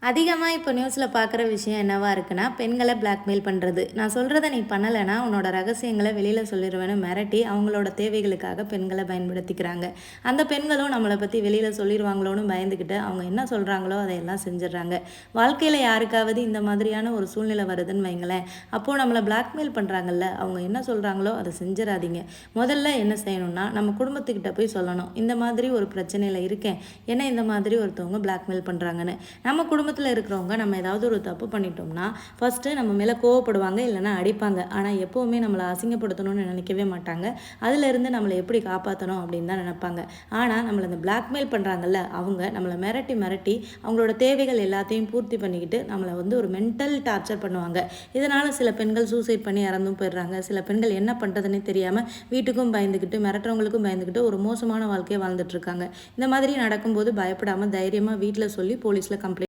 அதிகமாக இப்போ நியூஸில் பார்க்குற விஷயம் என்னவா இருக்குன்னா, பெண்களை பிளாக்மெயில் பண்ணுறது. நான் சொல்கிறத நீ பண்ணலைன்னா உன்னோட ரகசியங்களை வெளியில் சொல்லிடுவேன்னு மிரட்டி அவங்களோட தேவைகளுக்காக பெண்களை பயன்படுத்திக்கிறாங்க. அந்த பெண்களும் நம்மளை பற்றி வெளியில் சொல்லிடுவாங்களோன்னு பயந்துக்கிட்டு அவங்க என்ன சொல்கிறாங்களோ அதையெல்லாம் செஞ்சிடறாங்க. வாழ்க்கையில் யாருக்காவது இந்த மாதிரியான ஒரு சூழ்நிலை வருதுன்னு வைங்களேன், அப்போது நம்மளை பிளாக்மெயில் பண்ணுறாங்கல்ல, அவங்க என்ன சொல்கிறாங்களோ அதை செஞ்சிடாதீங்க. முதல்ல என்ன செய்யணும்னா, நம்ம குடும்பத்துக்கிட்ட போய் சொல்லணும், இந்த மாதிரி ஒரு பிரச்சனையில் இருக்கேன், என்ன இந்த மாதிரி ஒருத்தவங்க பிளாக்மெயில் பண்ணுறாங்கன்னு. நம்ம குடும்பத்தில் இருக்கிறவங்க நம்ம ஏதாவது ஒரு தப்பு பண்ணிட்டோம்னா ஃபஸ்ட்டு நம்ம மேலே கோவப்படுவாங்க, இல்லைன்னா அடிப்பாங்க. ஆனால் எப்போவுமே நம்மளை அசிங்கப்படுத்தணும்னு நினைக்கவே மாட்டாங்க. அதிலிருந்து நம்மளை எப்படி காப்பாற்றணும் அப்படின்னு தான் நினைப்பாங்க. ஆனால் நம்மளை இந்த பிளாக்மெயில் பண்ணுறாங்கல்ல, அவங்க நம்மளை மிரட்டி மிரட்டி அவங்களோட தேவைகள் எல்லாத்தையும் பூர்த்தி பண்ணிக்கிட்டு நம்மளை ஒரு மென்டல் டார்ச்சர் பண்ணுவாங்க. இதனால் சில பெண்கள் சூசைட் பண்ணி இறந்தும் போயிடுறாங்க. சில பெண்கள் என்ன பண்ணுறதுன்னு தெரியாமல் வீட்டுக்கும் பயந்துக்கிட்டு மிரட்டுறவங்களுக்கும் பயந்துக்கிட்டு ஒரு மோசமான வாழ்க்கையை வாழ்ந்துட்டுருக்காங்க. இந்த மாதிரி நடக்கும்போது பயப்படாமல் தைரியமாக வீட்டில் சொல்லி போலீஸில் கம்ப்ளைண்ட்